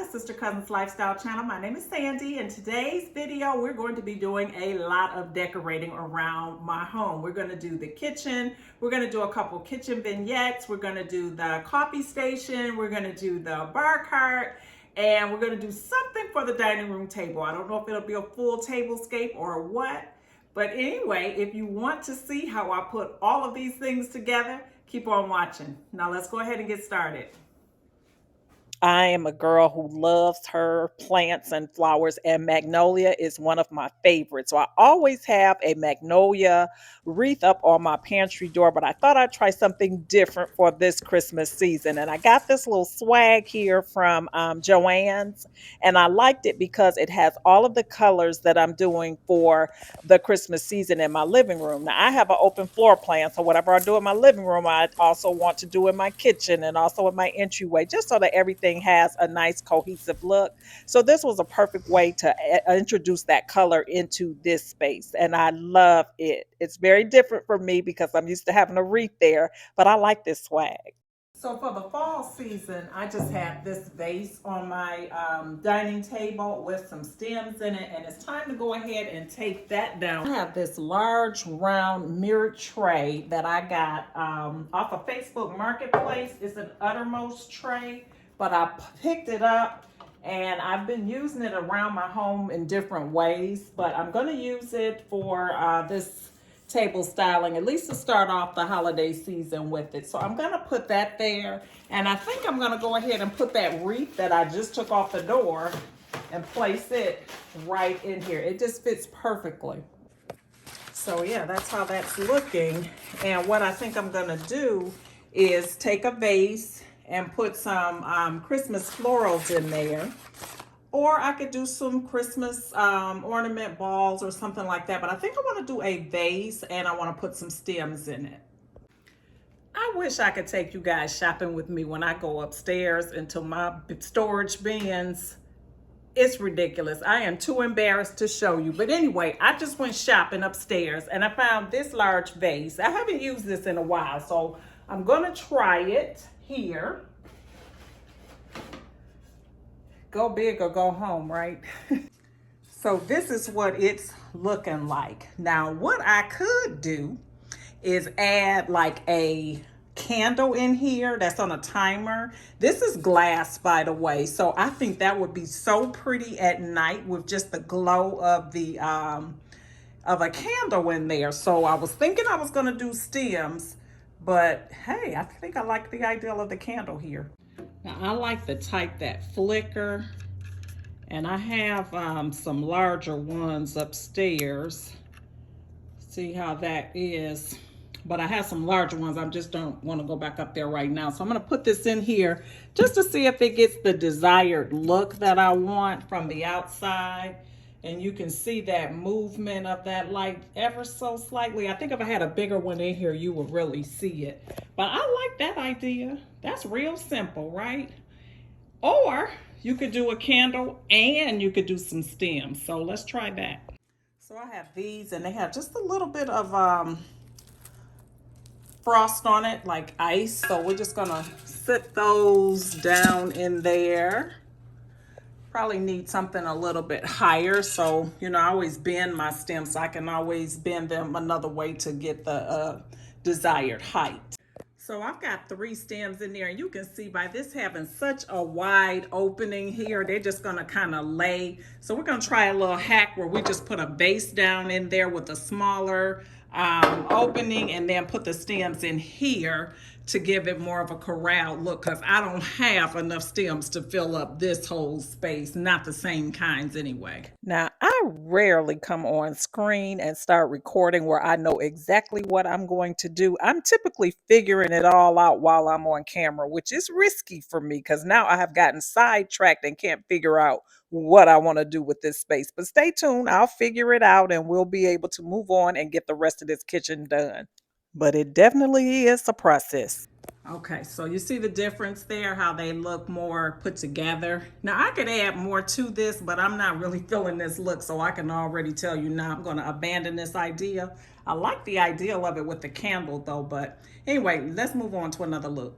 the Sister Cousins Lifestyle channel. My name is Sandy. In today's video, we're going to be doing a lot of decorating around my home. We're going to do the kitchen. We're going to do a couple kitchen vignettes. We're going to do the coffee station. We're going to do the Barcart. And we're going to do something for the dining room table. I don't know if it'll be a full tablescape or what. But anyway, if you want to see how I put all of these things together, keep on watching. Now let's go ahead and get started. I am a girl who loves her plants and flowers, and magnolia is one of my favorites. So I always have a magnolia wreath up on my pantry door, but I thought I'd try something different for this Christmas season. And I got this little swag here from Joann's, and I liked it because it has all of the colors that I'm doing for the Christmas season in my living room. Now, I have an open floor plan, so whatever I do in my living room, I also want to do in my kitchen and also in my entryway, just so that everything has a nice cohesive look. So this was a perfect way to introduce that color into this space, and I love it. It's very different for me because I'm used to having a wreath there, but I like this swag. So for the fall season, I just have this vase on my dining table with some stems in it, and it's time to go ahead and take that down. I have this large round mirrored tray that I got off of Facebook Marketplace. It's an Uttermost tray, but I picked it up and I've been using it around my home in different ways, but I'm going to use it for this table styling, at least to start off the holiday season with it. So I'm going to put that there, and I think I'm going to go ahead and put that wreath that I just took off the door and place it right in here. It just fits perfectly. So yeah, that's how that's looking. And what I think I'm going to do is take a vase and put some Christmas florals in there. Or I could do some Christmas ornament balls or something like that. But I think I want to do a vase, and I want to put some stems in it. I wish I could take you guys shopping with me when I go upstairs into my storage bins. It's ridiculous. I am too embarrassed to show you. But anyway, I just went shopping upstairs and I found this large vase. I haven't used this in a while, so I'm going to try it here. Go big or go home, right? So this is what it's looking like. Now, what I could do is add like a candle in here that's on a timer. This is glass, by the way, so I think that would be so pretty at night with just the glow of the of a candle in there. So I was thinking I was going to do stems, but hey, I think I like the idea of the candle here. Now, I like the type that flicker, and I have some larger ones upstairs. See how that is. But I have some larger ones. I just don't want to go back up there right now. So I'm going to put this in here just to see if it gets the desired look that I want from the outside. And you can see that movement of that light ever so slightly. I think if I had a bigger one in here, you would really see it. But I like that idea. That's real simple, right? Or you could do a candle and you could do some stems. So let's try that. So I have these, and they have just a little bit of frost on it, like ice. So we're just gonna sit those down in there. Probably need something a little bit higher. So, you know, I always bend my stems, so I can always bend them another way to get the desired height. So I've got 3 stems in there, and you can see by this having such a wide opening here, they're just gonna kind of lay. So we're gonna try a little hack where we just put a base down in there with a smaller opening, and then put the stems in here to give it more of a corralled look, because I don't have enough stems to fill up this whole space, not the same kinds anyway. Now, I rarely come on screen and start recording where I know exactly what I'm going to do. I'm typically figuring it all out while I'm on camera, which is risky for me because now I have gotten sidetracked and can't figure out what I want to do with this space. But stay tuned, I'll figure it out and we'll be able to move on and get the rest of this kitchen done. But it definitely is a process. Okay, so you see the difference there, how they look more put together. Now I could add more to this, but I'm not really feeling this look, so I can already tell you now I'm going to abandon this idea. I like the idea of it with the candle though, but anyway, let's move on to another look.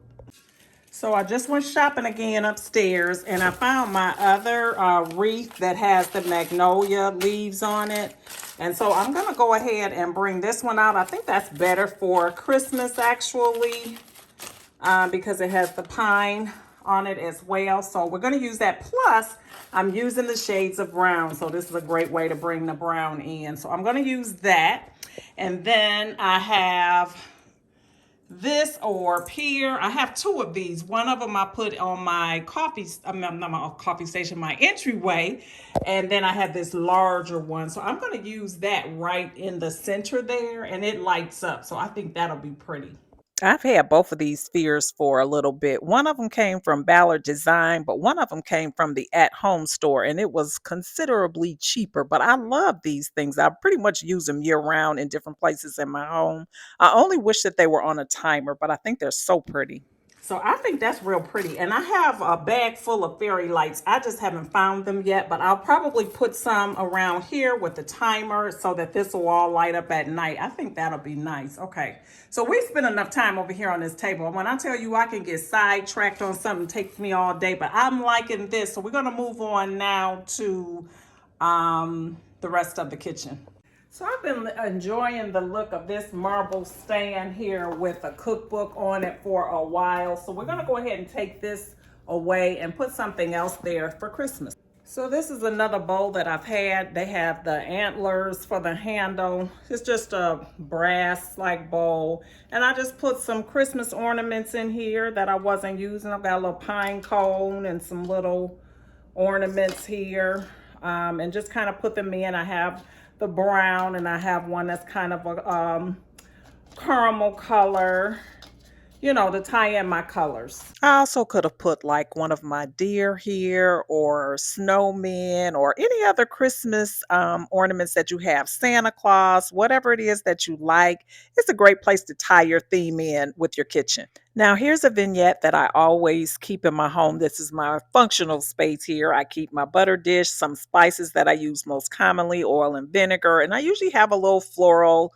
So I just went shopping again upstairs and I found my other wreath that has the magnolia leaves on it. And so I'm going to go ahead and bring this one out. I think that's better for Christmas actually, because it has the pine on it as well. So we're going to use that. Plus, I'm using the shades of brown. So this is a great way to bring the brown in. So I'm going to use that. And then I have this orb here. I have two of these. One of them I put on my not my coffee station, my entryway. And then I have this larger one. So I'm going to use that right in the center there and it lights up. So I think that'll be pretty. I've had both of these spheres for a little bit. One of them came from Ballard Design, but one of them came from the At Home store, and it was considerably cheaper. But I love these things. I pretty much use them year round in different places in my home. I only wish that they were on a timer, but I think they're so pretty. So I think that's real pretty. And I have a bag full of fairy lights. I just haven't found them yet, but I'll probably put some around here with the timer so that this will all light up at night. I think that'll be nice. Okay. So we spent enough time over here on this table. When I tell you I can get sidetracked on something, it takes me all day, but I'm liking this. So we're going to move on now to the rest of the kitchen. So I've been enjoying the look of this marble stand here with a cookbook on it for a while. So we're gonna go ahead and take this away and put something else there for Christmas. So this is another bowl that I've had. They have the antlers for the handle. It's just a brass like bowl. And I just put some Christmas ornaments in here that I wasn't using. I've got a little pine cone and some little ornaments here, and just kind of put them in. I have the brown and I have one that's kind of a caramel color, you know, to tie in my colors. I also could have put like one of my deer here or snowmen or any other Christmas ornaments that you have, Santa Claus, whatever it is that you like. It's a great place to tie your theme in with your kitchen. Now, here's a vignette that I always keep in my home. This is my functional space here. I keep my butter dish, some spices that I use most commonly, oil and vinegar, and I usually have a little floral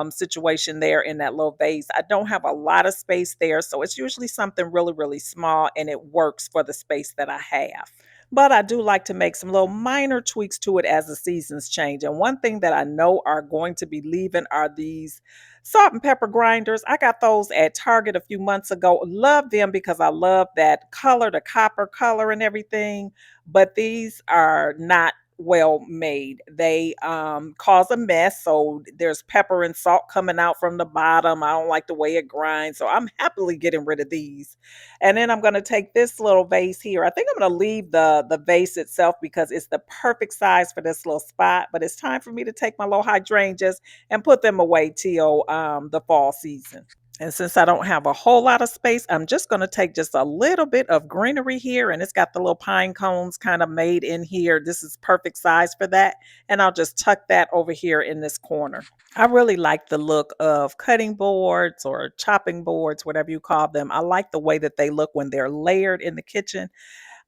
situation there in that little vase. I don't have a lot of space there, so it's usually something really, really small, and it works for the space that I have. But I do like to make some little minor tweaks to it as the seasons change. And one thing that I know are going to be leaving are these salt and pepper grinders. I got those at Target a few months ago. Love them because I love that color, the copper color and everything. But these are not well made. They cause a mess. So there's pepper and salt coming out from the bottom. I don't like the way it grinds. So I'm happily getting rid of these. And then I'm going to take this little vase here. I think I'm going to leave the vase itself because it's the perfect size for this little spot. But it's time for me to take my little hydrangeas and put them away till the fall season. And since I don't have a whole lot of space, I'm just going to take just a little bit of greenery here. And it's got the little pine cones kind of made in here. This is perfect size for that. And I'll just tuck that over here in this corner. I really like the look of cutting boards or chopping boards, whatever you call them. I like the way that they look when they're layered in the kitchen.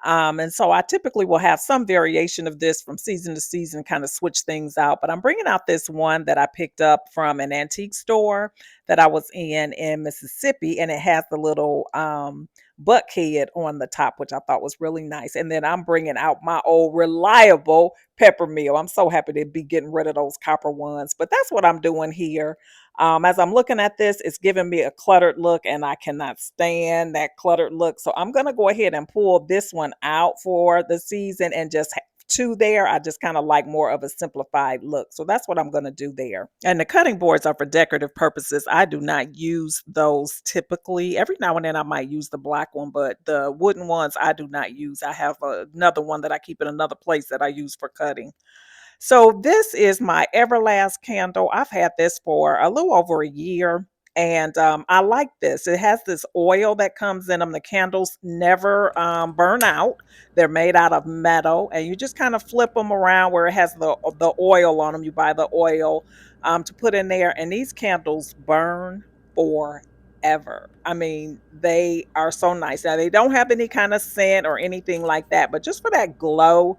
And so I typically will have some variation of this from season to season, kind of switch things out. But I'm bringing out this one that I picked up from an antique store that I was in Mississippi, and it has the little buck head on the top, which I thought was really nice. And then I'm bringing out my old reliable pepper mill. I'm so happy to be getting rid of those copper ones. But that's what I'm doing here. As I'm looking at this, it's giving me a cluttered look, and I cannot stand that cluttered look. So I'm going to go ahead and pull this one out for the season and just two there. I just kind of like more of a simplified look. So that's what I'm going to do there. And the cutting boards are for decorative purposes. I do not use those typically. Every now and then I might use the black one, but the wooden ones I do not use. I have another one that I keep in another place that I use for cutting. So this is my Everlast candle. I've had this for a little over a year. And I like this. It has this oil that comes in them. The candles never burn out. They're made out of metal, and you just kind of flip them around where it has the oil on them. You buy the oil to put in there, and these candles burn forever. I mean, they are so nice. Now they don't have any kind of scent or anything like that, but just for that glow,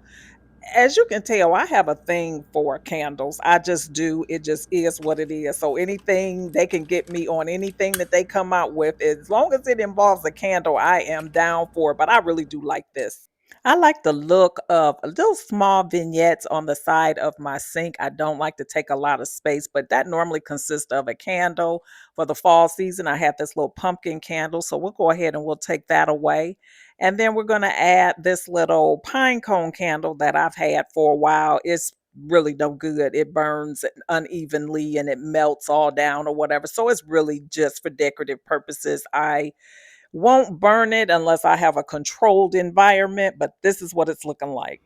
As you can tell, I have a thing for candles. I just do. It just is what it is. So anything they can get me on anything that they come out with, as long as it involves a candle, I am down for it. But I really do like this. I like the look of little small vignettes on the side of my sink. I don't like to take a lot of space, but that normally consists of a candle. For the fall season, I have this little pumpkin candle. So we'll go ahead and we'll take that away. And then we're going to add this little pine cone candle that I've had for a while. It's really no good. It burns unevenly and it melts all down or whatever. So it's really just for decorative purposes. I won't burn it unless I have a controlled environment, but this is what it's looking like.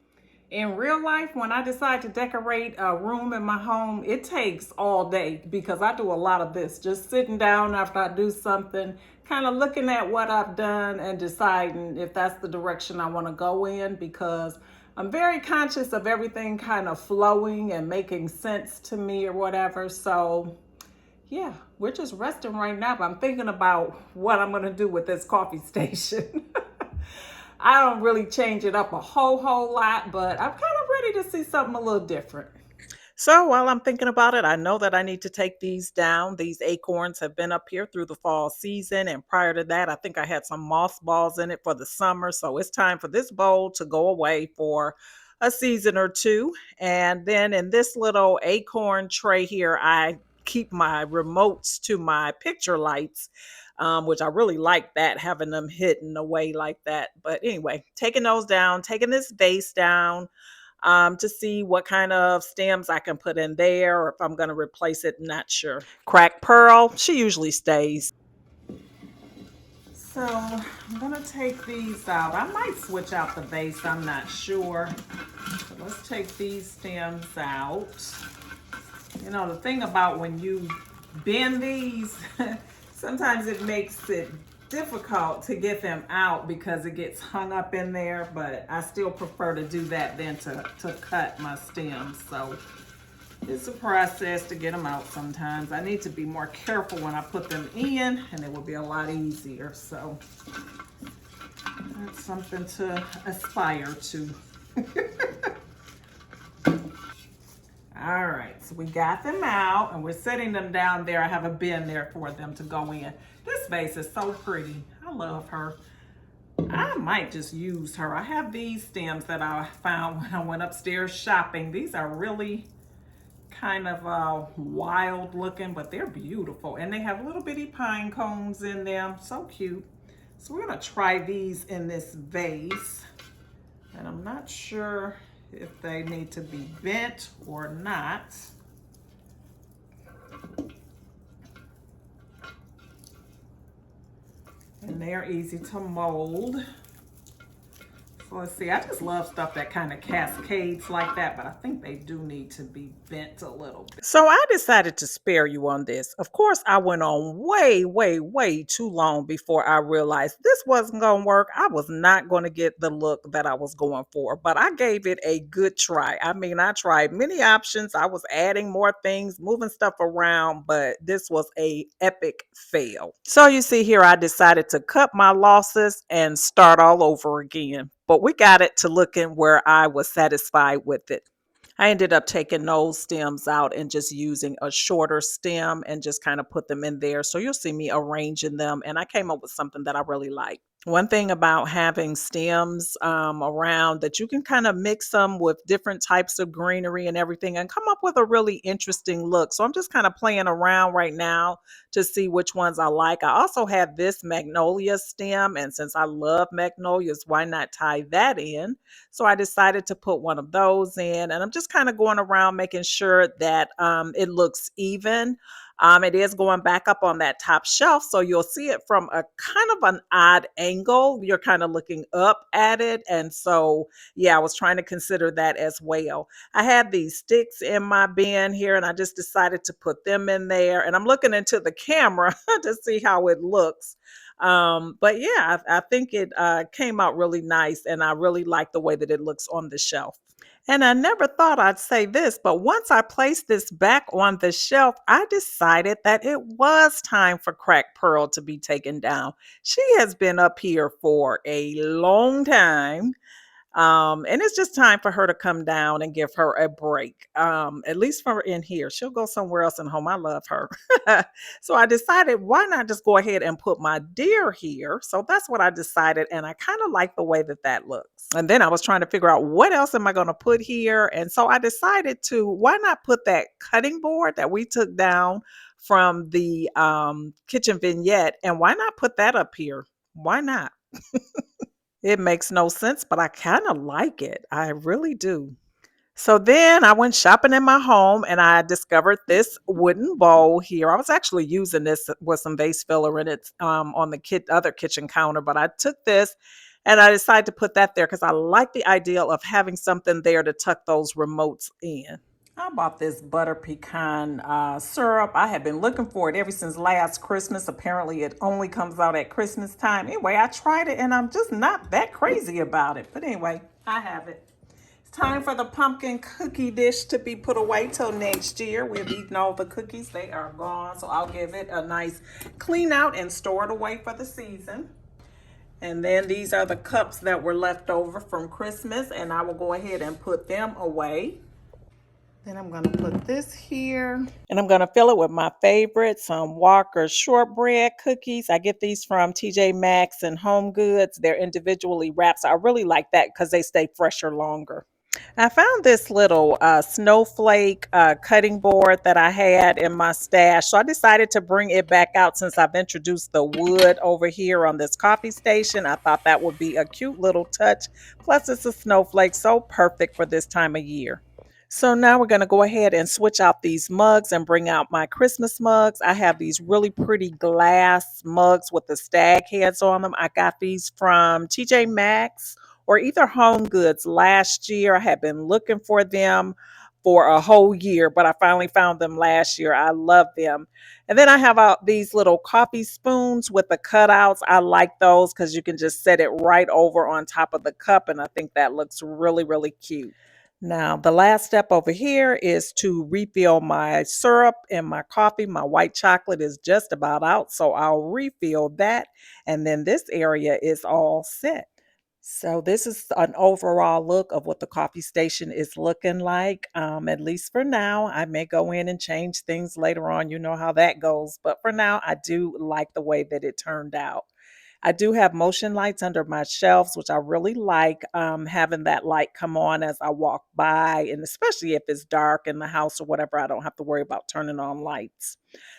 In real life, when I decide to decorate a room in my home, it takes all day because I do a lot of this. Just sitting down after I do something, kind of looking at what I've done and deciding if that's the direction I want to go in, because I'm very conscious of everything kind of flowing and making sense to me or whatever. So yeah, we're just resting right now, but I'm thinking about what I'm going to do with this coffee station. I don't really change it up a whole lot, but I'm kind of ready to see something a little different. So while I'm thinking about it, I know that I need to take these down. These acorns have been up here through the fall season. And prior to that, I think I had some mothballs in it for the summer. So it's time for this bowl to go away for a season or two. And then in this little acorn tray here, I keep my remotes to my picture lights, which I really like that, having them hidden away like that. But anyway, taking those down, taking this vase down, to see what kind of stems I can put in there or if I'm going to replace it. Not sure. Cracked pearl, she usually stays. So I'm going to take these out. I might switch out the vase, I'm not sure. But let's take these stems out. You know, the thing about when you bend these, sometimes it makes it difficult to get them out because it gets hung up in there, but I still prefer to do that than to cut my stems. So it's a process to get them out sometimes. I need to be more careful when I put them in, and it will be a lot easier. So that's something to aspire to. All right, so we got them out and we're setting them down there. I have a bin there for them to go in. This vase is so pretty. I love her. I might just use her. I have these stems that I found when I went upstairs shopping. These are really kind of wild looking, but they're beautiful. And they have little bitty pine cones in them. So cute. So we're gonna try these in this vase. And I'm not sure if they need to be bent or not. And they're easy to mold. So let's see, I just love stuff that kind of cascades like that, but I think they do need to be bent a little bit. So I decided to spare you on this. Of course, I went on way too long before I realized this wasn't going to work. I was not going to get the look that I was going for, but I gave it a good try. I mean, I tried many options. I was adding more things, moving stuff around, but this was a epic fail. So you see here, I decided to cut my losses and start all over again. But we got it to looking where I was satisfied with it. I ended up taking those stems out and just using a shorter stem and just kind of put them in there. So you'll see me arranging them. And I came up with something that I really like. One thing about having stems around, that you can kind of mix them with different types of greenery and everything and come up with a really interesting look. So I'm just kind of playing around right now to see which ones I like. I also have this magnolia stem, and since I love magnolias, why not tie that in? So I decided to put one of those in, and I'm just kind of going around making sure that it looks even. It is going back up on that top shelf, so you'll see it from a kind of an odd angle. You're kind of looking up at it, and so yeah, I was trying to consider that as well. I had these sticks in my bin here, and I just decided to put them in there, and I'm looking into the camera to see how it looks. But yeah, I think it came out really nice, and I really like the way that it looks on the shelf. And I never thought I'd say this, but once I placed this back on the shelf, I decided that it was time for Crack Pearl to be taken down. She has been up here for a long time. And it's just time for her to come down and give her a break. At least for in here. She'll go somewhere else in home. I love her. So I decided, why not just go ahead and put my deer here? So that's what I decided. And I kind of like the way that that looks. And then I was trying to figure out what else am I going to put here. And so I decided to, why not put that cutting board that we took down from the kitchen vignette, and why not put that up here? Why not? It makes no sense, but I kind of like it. I really do. So then I went shopping in my home and I discovered this wooden bowl here. I was actually using this with some vase filler in it on the other kitchen counter, but I took this and I decided to put that there because I like the idea of having something there to tuck those remotes in. I bought this butter pecan syrup. I have been looking for it ever since last Christmas. Apparently, it only comes out at Christmas time. Anyway, I tried it and I'm just not that crazy about it. But anyway, I have it. It's time for the pumpkin cookie dish to be put away till next year. We've eaten all the cookies. They are gone. So I'll give it a nice clean out and store it away for the season. And then these are the cups that were left over from Christmas, and I will go ahead and put them away. Then I'm going to put this here. And I'm going to fill it with my favorites, some Walker's shortbread cookies. I get these from TJ Maxx and Home Goods. They're individually wrapped. So I really like that because they stay fresher longer. I found this little snowflake cutting board that I had in my stash. So I decided to bring it back out since I've introduced the wood over here on this coffee station. I thought that would be a cute little touch. Plus, it's a snowflake, so perfect for this time of year. So now we're going to go ahead and switch out these mugs and bring out my Christmas mugs. I have these really pretty glass mugs with the stag heads on them. I got these from TJ Maxx or either Home Goods last year. I had been looking for them for a whole year, but I finally found them last year. I love them. And then I have out these little coffee spoons with the cutouts. I like those because you can just set it right over on top of the cup, and I think that looks really, really cute. Now, the last step over here is to refill my syrup and my coffee. My white chocolate is just about out, so I'll refill that. And then this area is all set. So this is an overall look of what the coffee station is looking like, at least for now. I may go in and change things later on. You know how that goes. But for now, I do like the way that it turned out. I do have motion lights under my shelves, which I really like, having that light come on as I walk by, and especially if it's dark in the house or whatever, I don't have to worry about turning on lights.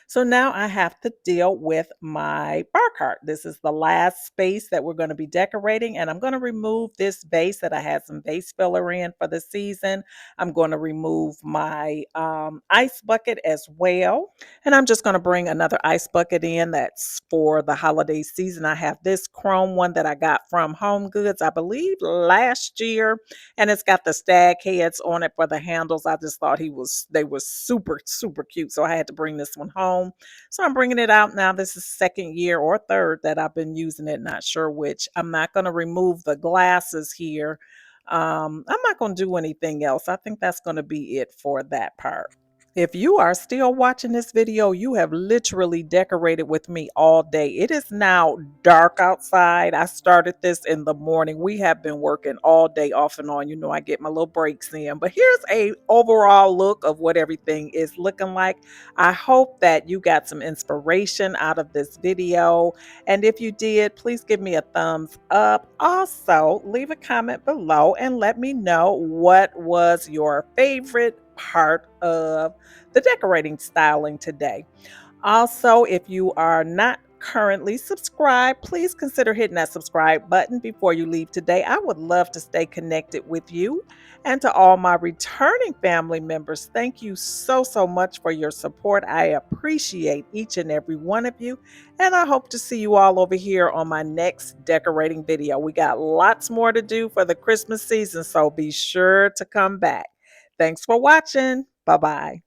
So now I have to deal with my bar cart. This is the last space that we're going to be decorating, and I'm going to remove this vase that I had some vase filler in for the season. I'm going to remove my ice bucket as well. And I'm just going to bring another ice bucket in that's for the holiday season. I have this chrome one that I got from Home Goods, I believe last year, and it's got the stag heads on it for the handles. I just thought they were super, super cute. So I had to bring this one home. So I'm bringing it out now. This is second year or third that I've been using it, not sure which. I'm not going to remove the glasses here. I'm not going to do anything else. I think that's going to be it for that part. If you are still watching this video, you have literally decorated with me all day. It is now dark outside. I started this in the morning. We have been working all day off and on. You know, I get my little breaks in. But here's a overall look of what everything is looking like. I hope that you got some inspiration out of this video. And if you did, please give me a thumbs up. Also, leave a comment below and let me know what was your favorite part of the decorating styling today. Also, if you are not currently subscribed, please consider hitting that subscribe button before you leave today. I would love to stay connected with you. And to all my returning family members, thank you so, so much for your support. I appreciate each and every one of you. And I hope to see you all over here on my next decorating video. We got lots more to do for the Christmas season, so be sure to come back. Thanks for watching. Bye-bye.